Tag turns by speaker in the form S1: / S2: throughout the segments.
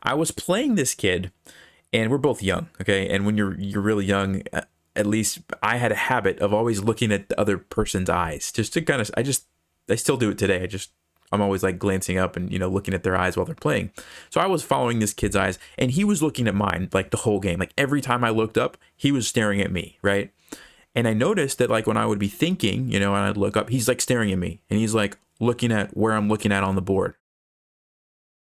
S1: I was playing this kid, and we're both young, okay? And when you're really young, at least I had a habit of always looking at the other person's eyes, just to kind of. I still do it today. I'm always like glancing up and looking at their eyes while they're playing. So I was following this kid's eyes, and he was looking at mine like the whole game. Like every time I looked up, he was staring at me, right? And I noticed that like when I would be thinking, and I'd look up, he's like staring at me, and he's like looking at where I'm looking at on the board.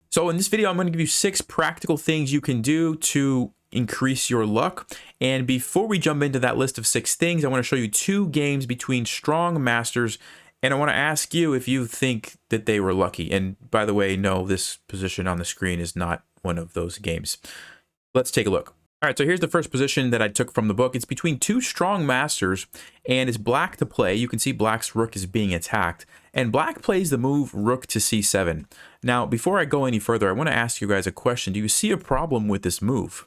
S1: So in this video, I'm going to give you 6 practical things you can do to increase your luck. And before we jump into that list of 6 things, I want to show you 2 games between strong masters. And I want to ask you if you think that they were lucky. And by the way, no, this position on the screen is not one of those games. Let's take a look. All right, so here's the first position that I took from the book. It's between 2 strong masters, and it's black to play. You can see black's rook is being attacked, and black plays the move rook to c7. Now, before I go any further, I want to ask you guys a question. Do you see a problem with this move?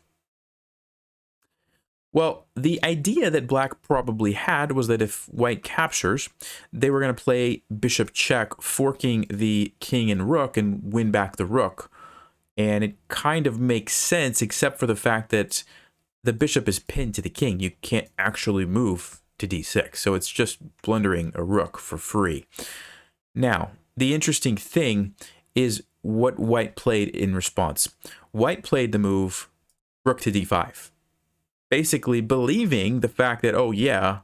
S1: Well, the idea that black probably had was that if white captures, they were going to play bishop check, forking the king and rook and win back the rook. And it kind of makes sense, except for the fact that the bishop is pinned to the king. You can't actually move to d6. So it's just blundering a rook for free. Now, the interesting thing is what white played in response. White played the move rook to d5. Basically believing the fact that, oh yeah,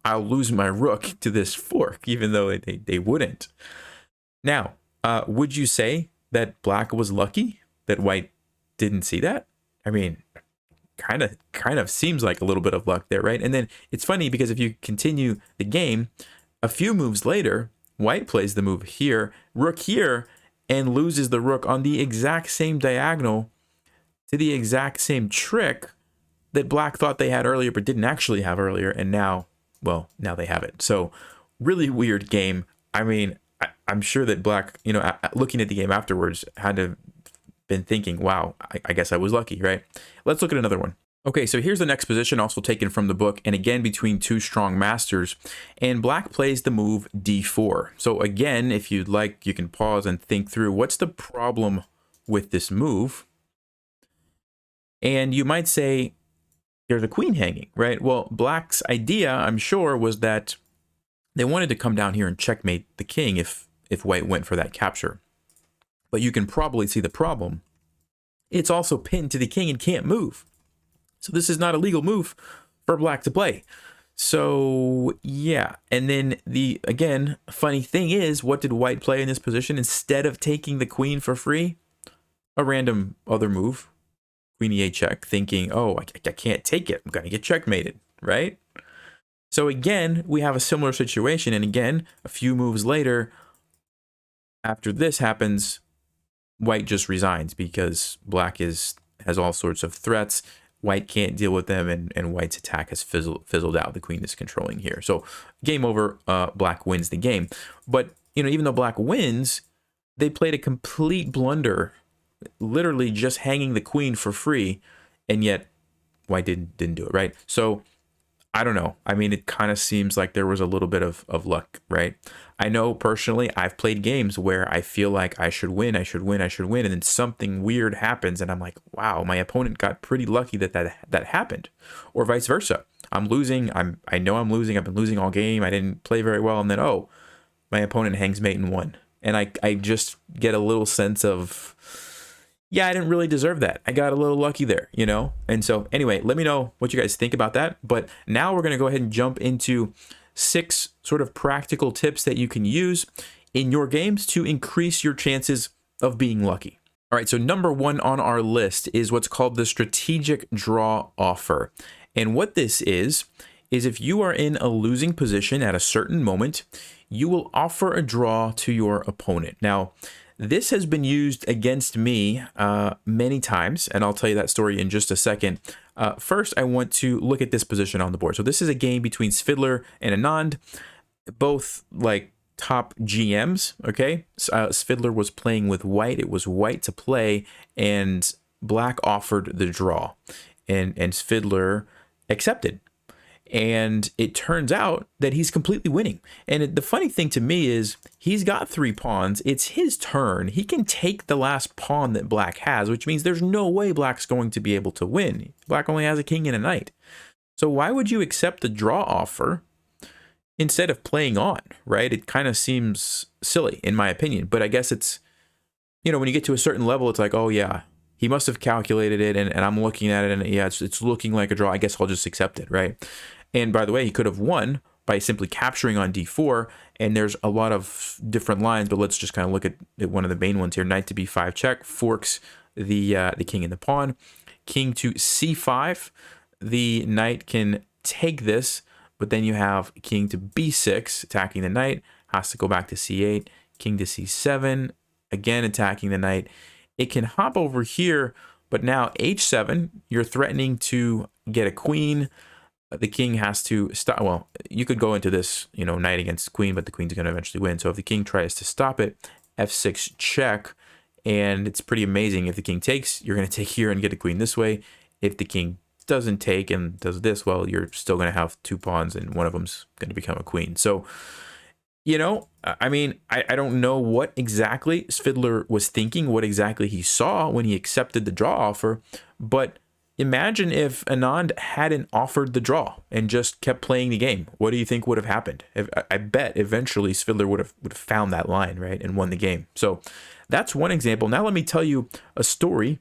S1: I'll lose my rook to this fork, even though they wouldn't. Now, would you say that black was lucky that white didn't see that? I mean, kind of seems like a little bit of luck there, right? And then it's funny because if you continue the game, a few moves later, white plays the move here, rook here, and loses the rook on the exact same diagonal to the exact same trick that black thought they had earlier but didn't actually have earlier, and now, well, now they have it. So really weird game. I mean, I'm sure that black, looking at the game afterwards, had to been thinking, wow, I guess I was lucky, right? Let's look at another one. Okay, so here's the next position, also taken from the book, and again between 2 strong masters, and black plays the move d4. So again, if you'd like, you can pause and think through what's the problem with this move. And you might say, there's a queen hanging, right? Well, black's idea, I'm sure, was that they wanted to come down here and checkmate the king if white went for that capture. But you can probably see the problem. It's also pinned to the king and can't move. So this is not a legal move for black to play. So yeah, and then again, funny thing is, what did white play in this position? Instead of taking the queen for free, a random other move, queen e8 check, thinking, oh, I can't take it. I'm going to get checkmated, right? So again, we have a similar situation. And again, a few moves later, after this happens, white just resigns because black has all sorts of threats. White can't deal with them, and white's attack has fizzled out. The queen is controlling here. So game over, black wins the game. But, even though black wins, they played a complete blunder, literally just hanging the queen for free, and yet white didn't do it, right? So I don't know. I mean, it kind of seems like there was a little bit of luck, right? I know personally I've played games where I feel like I should win, and then something weird happens, and I'm like, wow, my opponent got pretty lucky that happened. Or vice versa. I'm losing, I know I'm losing, I've been losing all game, I didn't play very well, and then, oh, my opponent hangs mate and won. And I just get a little sense of, yeah, I didn't really deserve that. I got a little lucky there, And so anyway, let me know what you guys think about that. But now we're going to go ahead and jump into 6 sort of practical tips that you can use in your games to increase your chances of being lucky. All right, so number 1 on our list is what's called the strategic draw offer. And what this is if you are in a losing position at a certain moment, you will offer a draw to your opponent. Now, this has been used against me many times, and I'll tell you that story in just a second. First, I want to look at this position on the board. So this is a game between Svidler and Anand, both like top GMs, okay? Svidler was playing with white. It was white to play, and black offered the draw, and Svidler accepted. And it turns out that he's completely winning. And the funny thing to me is he's got 3 pawns. It's his turn. He can take the last pawn that black has, which means there's no way black's going to be able to win. Black only has a king and a knight. So why would you accept the draw offer instead of playing on, right? It kind of seems silly in my opinion, but I guess it's, you know, when you get to a certain level, it's like, oh yeah, he must have calculated it, and I'm looking at it, and yeah, it's looking like a draw. I guess I'll just accept it, right? And by the way, he could have won by simply capturing on d4, and there's a lot of different lines, but let's just kind of look at one of the main ones here. Knight to b5 check forks the king and the pawn. King to c5. The knight can take this, but then you have king to b6, attacking the knight, has to go back to c8, king to c7, again attacking the knight. It can hop over here, but now h7, you're threatening to get a queen. The king has to stop. Well, you could go into this, you know, knight against queen, but the queen's going to eventually win. So if the king tries to stop it, f6 check, and it's pretty amazing. If the king takes, you're going to take here and get a queen this way. If the king doesn't take and does this, well, you're still going to have 2 pawns, and one of them's going to become a queen. So, you know, I mean, I don't know what exactly Svidler was thinking, what exactly he saw when he accepted the draw offer, but imagine if Anand hadn't offered the draw and just kept playing the game. What do you think would have happened? I bet eventually Svidler would have found that line, right, and won the game. So that's one example. Now let me tell you a story.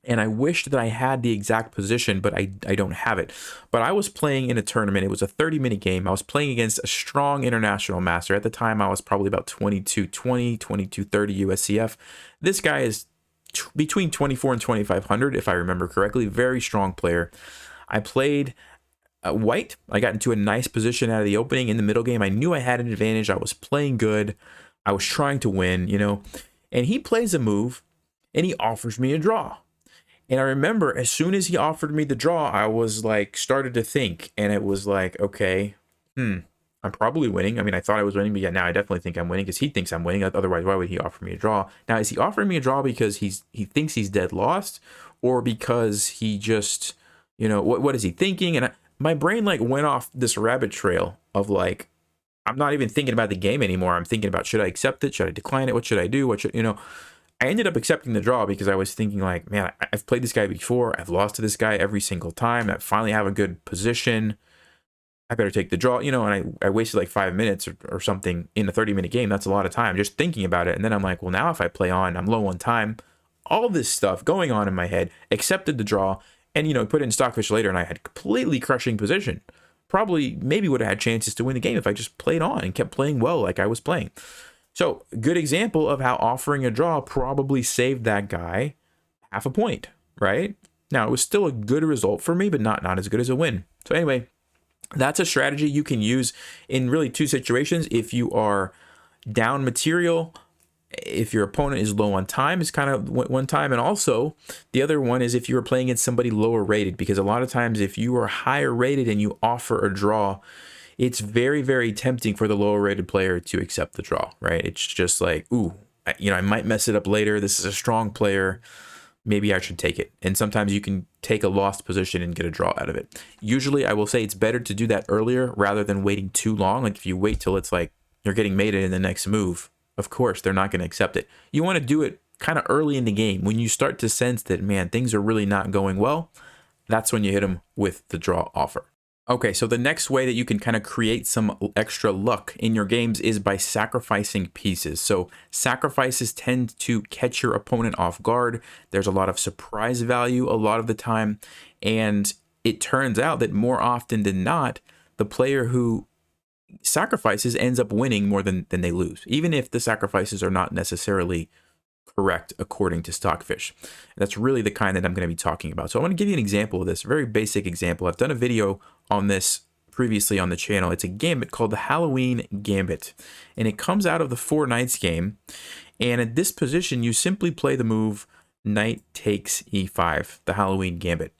S1: And I wish that I had the exact position, but I don't have it. But I was playing in a tournament. It was a 30-minute game. I was playing against a strong international master. At the time, I was probably about 2220, 2230 USCF. This guy is between 24 and 2500, if I remember correctly. Very strong player. I played white. I got into a nice position out of the opening. In the middle game, I knew I had an advantage. I was playing good. I was trying to win, you know. And he plays a move, and he offers me a draw. And I remember as soon as he offered me the draw, I was like, started to think, and it was like, okay, I'm probably winning. I mean, I thought I was winning, but yeah, now I definitely think I'm winning because he thinks I'm winning. Otherwise, why would he offer me a draw? Now, is he offering me a draw because he thinks he's dead lost, or because he just, you know, what is he thinking? And my brain like went off this rabbit trail of like, I'm not even thinking about the game anymore. I'm thinking about, should I accept it? Should I decline it? What should I do? What should, you know? I ended up accepting the draw because I was thinking like, man, I've played this guy before. I've lost to this guy every single time. I finally have a good position. I better take the draw, you know, and I wasted like 5 minutes or something in a 30-minute game. That's a lot of time just thinking about it. And then I'm like, well, now if I play on, I'm low on time. All this stuff going on in my head, accepted the draw, and, you know, put it in Stockfish later, and I had completely crushing position. Probably maybe would have had chances to win the game if I just played on and kept playing well like I was playing. So, good example of how offering a draw probably saved that guy half a point, right? Now, it was still a good result for me, but not as good as a win. So anyway, that's a strategy you can use in really 2 situations. If you are down material, if your opponent is low on time, is kind of one time. And also, the other one is if you were playing against somebody lower rated, because a lot of times if you are higher rated and you offer a draw, it's very, very tempting for the lower rated player to accept the draw, right? It's just like, ooh, you know, I might mess it up later. This is a strong player. Maybe I should take it. And sometimes you can take a lost position and get a draw out of it. Usually I will say it's better to do that earlier rather than waiting too long. Like if you wait till it's like you're getting mated in the next move, of course, they're not going to accept it. You want to do it kind of early in the game. When you start to sense that, man, things are really not going well, that's when you hit them with the draw offer. Okay, so the next way that you can kind of create some extra luck in your games is by sacrificing pieces. So sacrifices tend to catch your opponent off guard. There's a lot of surprise value a lot of the time. And it turns out that more often than not, the player who sacrifices ends up winning more than they lose, even if the sacrifices are not necessarily correct according to Stockfish. That's really the kind that I'm going to be talking about. So I want to give you an example of this, a very basic example. I've done a video on this previously on the channel. It's a gambit called the Halloween Gambit, and it comes out of the 4 Knights game. And at this position, you simply play the move Knight takes e5, the Halloween Gambit.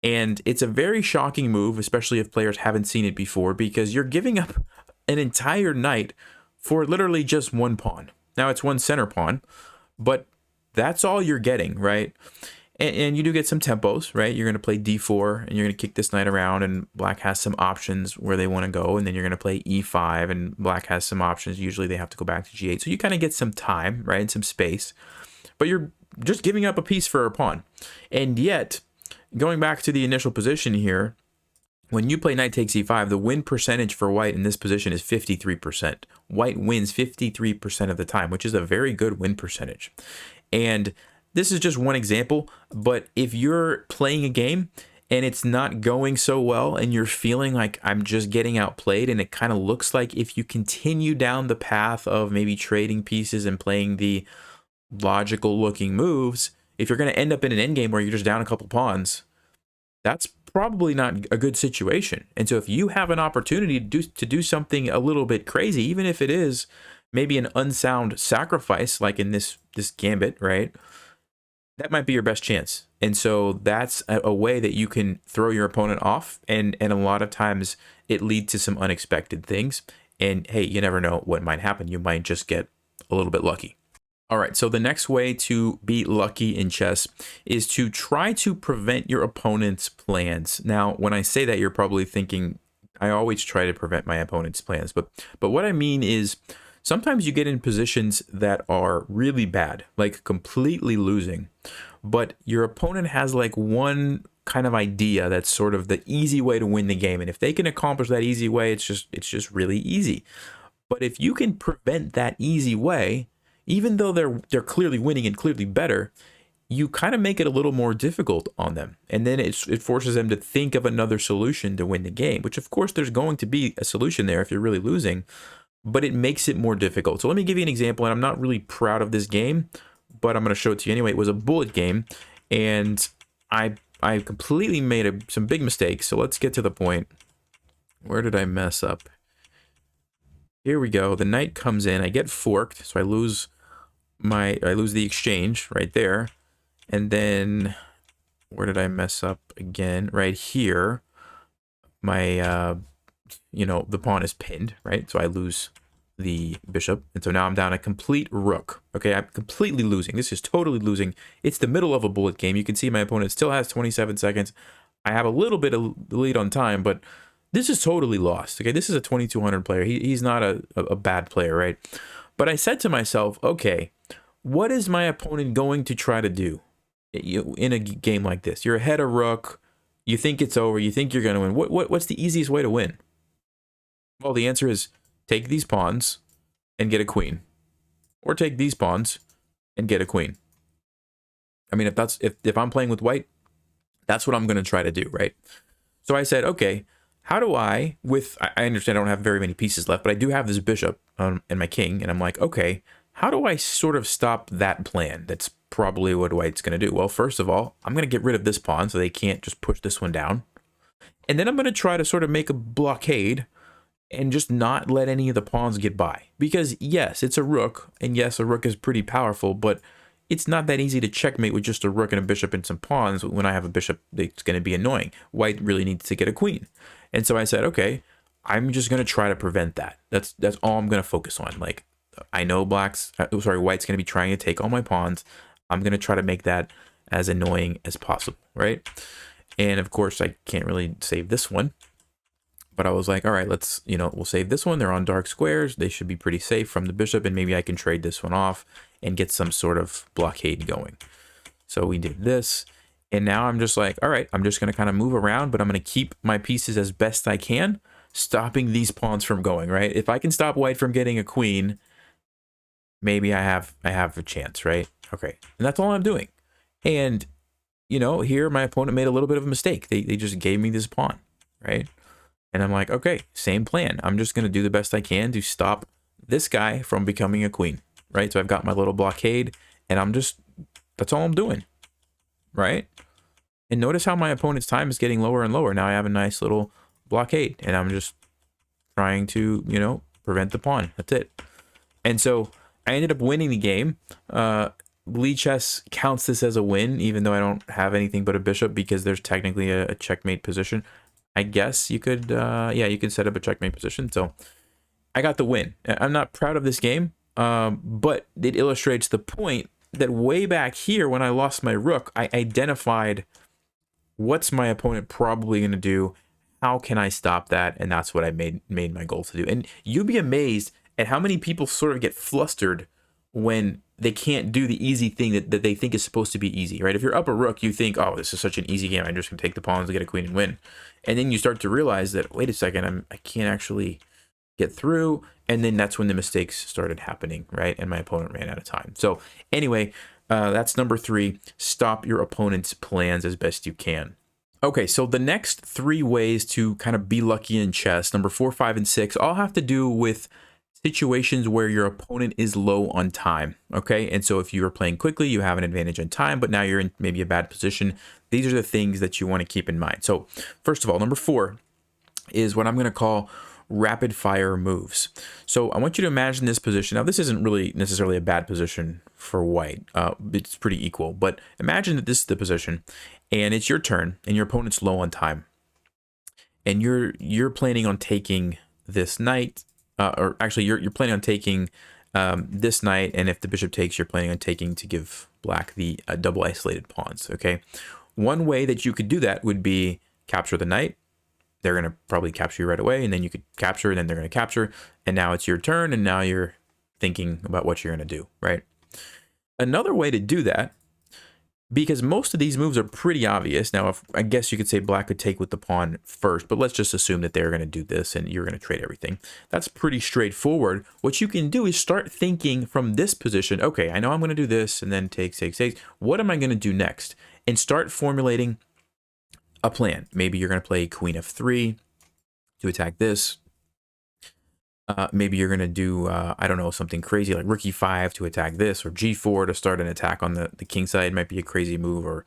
S1: And it's a very shocking move, especially if players haven't seen it before, because you're giving up an entire knight for literally just 1 pawn. Now it's 1 center pawn, but that's all you're getting, right? And you do get some tempos, right? You're going to play d4 and you're going to kick this knight around, and black has some options where they want to go, and then you're going to play e5 and black has some options. Usually they have to go back to g8. So you kind of get some time, right? And some space, but you're just giving up a piece for a pawn. And yet, going back to the initial position here, when you play knight takes e5, the win percentage for white in this position is 53%. White wins 53% of the time, which is a very good win percentage. And this is just one example, but if you're playing a game and it's not going so well and you're feeling like I'm just getting outplayed, and it kind of looks like if you continue down the path of maybe trading pieces and playing the logical looking moves, if you're going to end up in an endgame where you're just down a couple pawns, that's probably not a good situation. And so if you have an opportunity to do something a little bit crazy, even if it is maybe an unsound sacrifice, like in this gambit, right? That might be your best chance. And so that's a way that you can throw your opponent off. And a lot of times it leads to some unexpected things. And hey, you never know what might happen. You might just get a little bit lucky. All right, so the next way to be lucky in chess is to try to prevent your opponent's plans. Now, when I say that, you're probably thinking, I always try to prevent my opponent's plans. But what I mean is, sometimes you get in positions that are really bad, like completely losing, but your opponent has like one kind of idea that's sort of the easy way to win the game. And if they can accomplish that easy way, it's just really easy. But if you can prevent that easy way, even though they're clearly winning and clearly better, you kind of make it a little more difficult on them. And then it forces them to think of another solution to win the game, which of course there's going to be a solution there if you're really losing, but it makes it more difficult. So let me give you an example, and I'm not really proud of this game, but I'm going to show it to you anyway. It was a bullet game, and I completely made some big mistakes. So let's get to the point. Where did I mess up? Here we go. The knight comes in. I get forked, so I lose the exchange right there. And then where did I mess up again? Right here. My the pawn is pinned, right? So I lose the bishop. And so now I'm down a complete rook. Okay, I'm completely losing. This is totally losing. It's the middle of a bullet game. You can see my opponent still has 27 seconds. I have a little bit of lead on time, but this is totally lost. Okay, this is a 2200 player. He's not a bad player, right? But I said to myself, okay, what is my opponent going to try to do in a game like this? You're ahead of rook. You think it's over. You think you're going to win. What's the easiest way to win? Well, the answer is take these pawns and get a queen, or take these pawns and get a queen. I mean, if I'm playing with white, that's what I'm going to try to do, right? So I said, okay, how do I understand I don't have very many pieces left, but I do have this bishop and my king, and I'm like, okay, how do I sort of stop that plan? That's probably what white's going to do. Well, first of all, I'm going to get rid of this pawn so they can't just push this one down. And then I'm going to try to sort of make a blockade and just not let any of the pawns get by. Because yes, it's a rook, and yes, a rook is pretty powerful, but it's not that easy to checkmate with just a rook and a bishop and some pawns. When I have a bishop, it's going to be annoying. White really needs to get a queen. And so I said, okay, I'm just going to try to prevent that. That's all I'm going to focus on. Like, I know white's going to be trying to take all my pawns. I'm going to try to make that as annoying as possible, right? And of course, I can't really save this one. But I was like, all right, we'll save this one. They're on dark squares. They should be pretty safe from the bishop, and maybe I can trade this one off and get some sort of blockade going. So we did this. And now I'm just like, all right, I'm just going to kind of move around, but I'm going to keep my pieces as best I can, stopping these pawns from going, right? If I can stop white from getting a queen, maybe I have a chance, right? Okay. And that's all I'm doing. And, here my opponent made a little bit of a mistake. They just gave me this pawn, right? And I'm like, okay, same plan. I'm just going to do the best I can to stop this guy from becoming a queen, right? So I've got my little blockade, and that's all I'm doing, right? And notice how my opponent's time is getting lower and lower. Now I have a nice little blockade, and I'm just trying to, prevent the pawn. That's it. And so I ended up winning the game. Lichess counts this as a win, even though I don't have anything but a bishop, because there's technically a checkmate position. I guess you could, you can set up a checkmate position. So I got the win. I'm not proud of this game, but it illustrates the point that way back here when I lost my rook, I identified what's my opponent probably going to do. How can I stop that? And that's what I made my goal to do. And you'd be amazed at how many people sort of get flustered when they can't do the easy thing that they think is supposed to be easy, right? If you're up a rook, you think, oh, this is such an easy game. I'm just going to take the pawns and get a queen and win. And then you start to realize that, wait a second, I can't actually get through. And then that's when the mistakes started happening, right? And my opponent ran out of time. So anyway, that's number 3. Stop your opponent's plans as best you can. Okay, so the next 3 ways to kind of be lucky in chess, number 4, 5, and 6, all have to do with situations where your opponent is low on time, okay? And so if you are playing quickly, you have an advantage on time, but now you're in maybe a bad position. These are the things that you want to keep in mind. So first of all, number 4 is what I'm going to call rapid fire moves. So I want you to imagine this position. Now, this isn't really necessarily a bad position for white. It's pretty equal, but imagine that this is the position and it's your turn and your opponent's low on time. And you're planning on taking this knight, or actually you're planning on taking this knight, and if the bishop takes, you're planning on taking to give black the double isolated pawns, okay? One way that you could do that would be capture the knight. They're going to probably capture you right away, and then you could capture, and then they're going to capture, and now it's your turn, and now you're thinking about what you're going to do, right? Another way to do that, because most of these moves are pretty obvious. Now, I guess you could say black could take with the pawn first, but let's just assume that they're going to do this, and you're going to trade everything. That's pretty straightforward. What you can do is start thinking from this position, okay, I know I'm going to do this, and then take, take, take. What am I going to do next? And start formulating a plan. Maybe you're going to play queen f3 to attack this. Maybe you're going to do, I don't know, something crazy like rook e5 to attack this, or g4 to start an attack on the king side. Might be a crazy move, or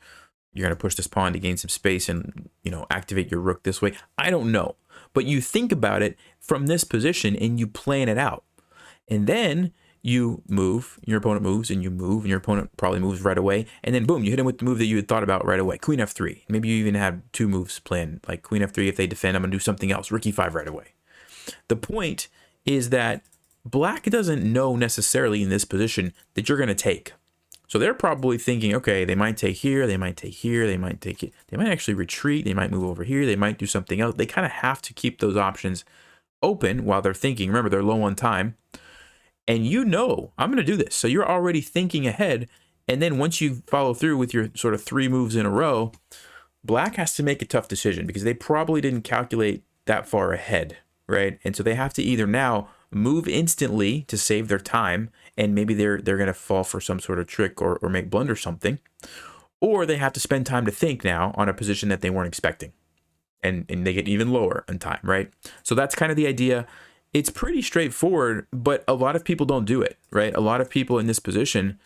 S1: you're going to push this pawn to gain some space and, you know, activate your rook this way. I don't know. But you think about it from this position and you plan it out. And then you move, your opponent moves, and you move, and your opponent probably moves right away. And then boom, you hit him with the move that you had thought about right away. Queen f3. Maybe you even had 2 moves planned, like queen f3. If they defend, I'm going to do something else. Rook e5 right away. The point is that black doesn't know necessarily in this position that you're going to take. So they're probably thinking, okay, they might take here, they might take here, they might take it. They might actually retreat. They might move over here. They might do something else. They kind of have to keep those options open while they're thinking. Remember, they're low on time. And you know, I'm going to do this. So you're already thinking ahead. And then once you follow through with your sort of 3 moves in a row, black has to make a tough decision because they probably didn't calculate that far ahead, right? And so they have to either now move instantly to save their time, and maybe they're going to fall for some sort of trick or make blunder something, or they have to spend time to think now on a position that they weren't expecting. And they get even lower in time, right? So that's kind of the idea. It's pretty straightforward, but a lot of people don't do it, right? A lot of people in this position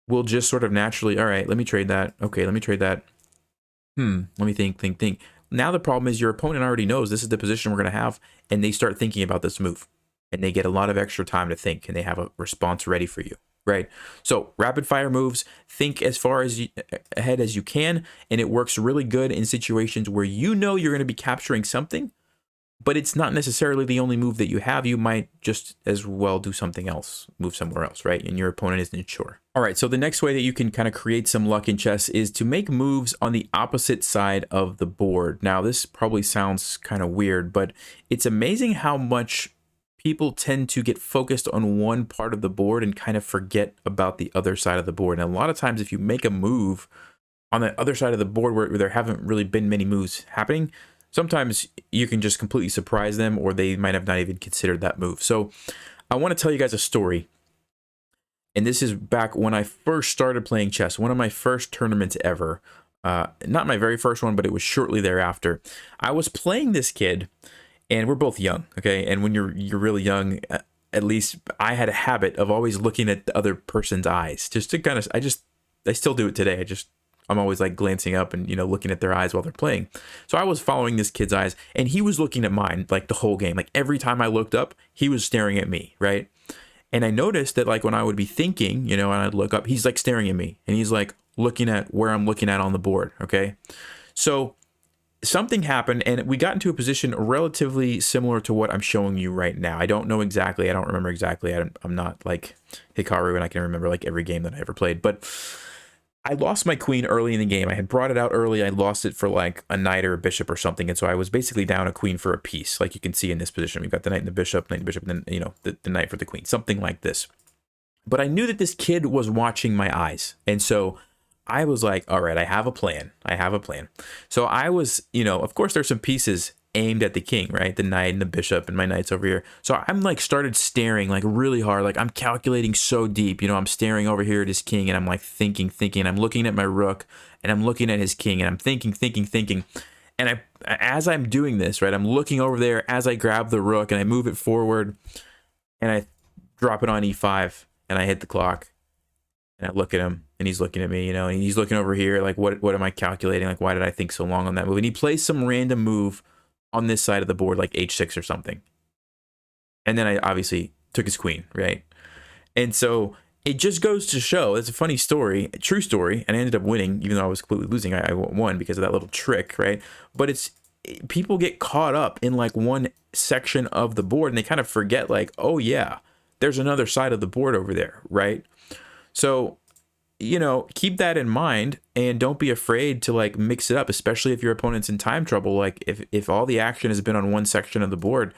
S1: will just sort of naturally, all right, let me trade that. Okay, let me trade that. Let me think. Now the problem is your opponent already knows this is the position we're going to have, and they start thinking about this move, and they get a lot of extra time to think, and they have a response ready for you, right? So rapid fire moves, think as far ahead as you can, and it works really good in situations where you know you're going to be capturing something, but it's not necessarily the only move that you have. You might just as well do something else, move somewhere else, right? And your opponent isn't sure. All right, so the next way that you can kind of create some luck in chess is to make moves on the opposite side of the board. Now, this probably sounds kind of weird, but it's amazing how much people tend to get focused on one part of the board and kind of forget about the other side of the board. And a lot of times, if you make a move on the other side of the board where there haven't really been many moves happening, sometimes you can just completely surprise them, or they might have not even considered that move. So I want to tell you guys a story. And this is back when I first started playing chess, one of my first tournaments ever. Not my very first one, but it was shortly thereafter. I was playing this kid, and we're both young, okay? And when you're really young, at least I had a habit of always looking at the other person's eyes. Just to kind of, I still do it today. I'm always like glancing up and, you know, looking at their eyes while they're playing. So I was following this kid's eyes, and he was looking at mine like the whole game. Like every time I looked up, he was staring at me, right? And I noticed that like when I would be thinking, you know, and I'd look up, he's like staring at me, and he's like looking at where I'm looking at on the board, okay? So something happened and we got into a position relatively similar to what I'm showing you right now. I don't know exactly. I don't remember exactly. I'm not like Hikaru and I can remember like every game that I ever played. But I lost my queen early in the game. I had brought it out early. I lost it for like a knight or a bishop or something. And so I was basically down a queen for a piece. Like you can see in this position, we've got the knight and the bishop, and then, you know, the knight for the queen, something like this. But I knew that this kid was watching my eyes. And so I was like, all right, I have a plan. So I was, you know, of course there's some pieces aimed at the king, right? The knight and the bishop and my knight's over here. So I'm like started staring like really hard. Like I'm calculating so deep, you know, I'm staring over here at his king and I'm like thinking. I'm looking at my rook and I'm looking at his king and I'm thinking. And as I'm doing this, right, I'm looking over there as I grab the rook and I move it forward and I drop it on e5 and I hit the clock. And I look at him, and he's looking at me, you know, and he's looking over here, like, what am I calculating? Like, why did I think so long on that move? And he plays some random move on this side of the board, like h6 or something. And then I obviously took his queen, right? And so it just goes to show, it's a funny story, a true story, and I ended up winning, even though I was completely losing. I won because of that little trick, right? But people get caught up in, like, one section of the board, and they kind of forget, like, oh, yeah, there's another side of the board over there, right? So, you know, keep that in mind and don't be afraid to like mix it up, especially if your opponent's in time trouble. Like if all the action has been on one section of the board,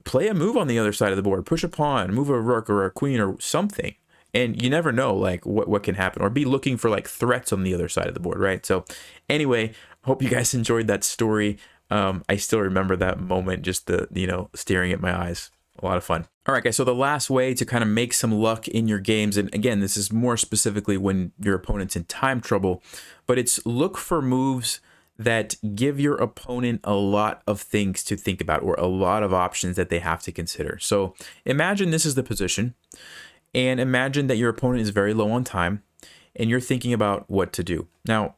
S1: play a move on the other side of the board, push a pawn, move a rook or a queen or something. And you never know like what can happen, or be looking for like threats on the other side of the board, right? So anyway, hope you guys enjoyed that story. I still remember that moment, just the, you know, staring at my eyes. A lot of fun. All right, guys, so the last way to kind of make some luck in your games, and again, this is more specifically when your opponent's in time trouble, but it's look for moves that give your opponent a lot of things to think about, or a lot of options that they have to consider. So imagine this is the position, and imagine that your opponent is very low on time, and you're thinking about what to do. Now,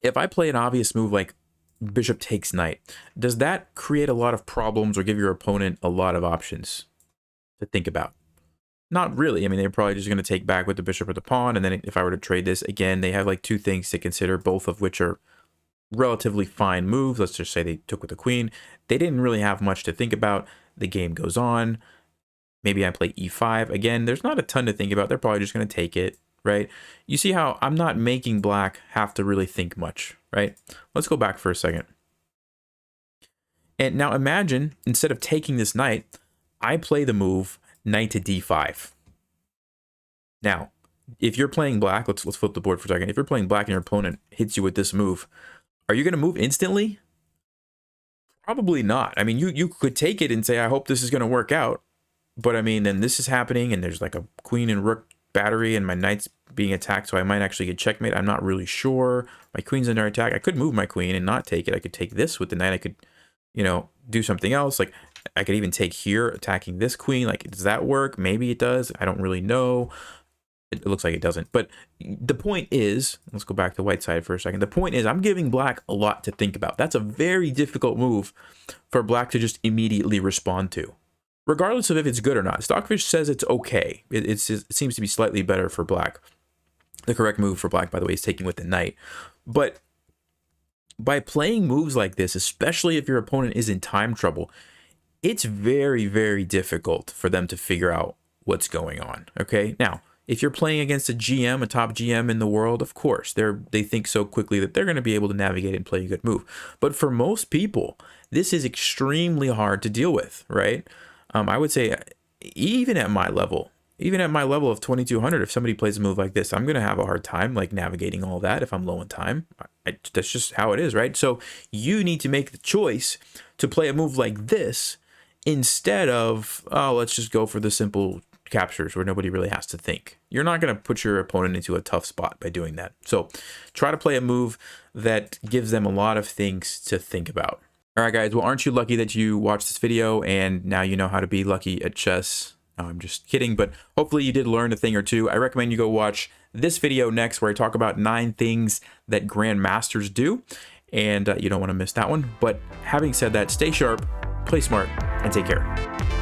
S1: if I play an obvious move like bishop takes knight, does that create a lot of problems or give your opponent a lot of options to think about? Not really. I mean, they're probably just going to take back with the bishop or the pawn, and then if I were to trade this, again, they have like two things to consider, both of which are relatively fine moves. Let's just say they took with the queen. They didn't really have much to think about. The game goes on. Maybe I play e5. Again, there's not a ton to think about. They're probably just going to take it, right? You see how I'm not making black have to really think much, right? Let's go back for a second. And now imagine, instead of taking this knight, I play the move knight to d5. Now, if you're playing black, let's flip the board for a second. If you're playing black and your opponent hits you with this move, are you going to move instantly? Probably not. I mean, you could take it and say, I hope this is going to work out. But I mean, then this is happening and there's like a queen and rook battery and my knight's being attacked, so I might actually get checkmate. I'm not really sure. My queen's under attack. I could move my queen and not take it. I could take this with the knight. I could, you know, do something else. Like I could even take here, attacking this queen. Like, does that work? Maybe it does. I don't really know. It looks like it doesn't. But the point is, let's go back to white side for a second. The point is, I'm giving black a lot to think about. That's a very difficult move for black to just immediately respond to, regardless of if it's good or not. Stockfish says it's okay. It seems to be slightly better for black. The correct move for black, by the way, is taking with the knight. But by playing moves like this, especially if your opponent is in time trouble, it's very, very difficult for them to figure out what's going on. Okay, now, if you're playing against a GM, a top GM in the world, of course, they think so quickly that they're going to be able to navigate and play a good move. But for most people, this is extremely hard to deal with, right? I would say even at my level of 2200, if somebody plays a move like this, I'm going to have a hard time like navigating all that if I'm low in time. That's just how it is, right? So you need to make the choice to play a move like this instead of, oh, let's just go for the simple captures where nobody really has to think. You're not going to put your opponent into a tough spot by doing that. So try to play a move that gives them a lot of things to think about. All right, guys. Well, aren't you lucky that you watched this video and now you know how to be lucky at chess? No, I'm just kidding, but hopefully you did learn a thing or two. I recommend you go watch this video next where I talk about 9 things that grandmasters do, and you don't want to miss that one. But having said that, stay sharp, play smart, and take care.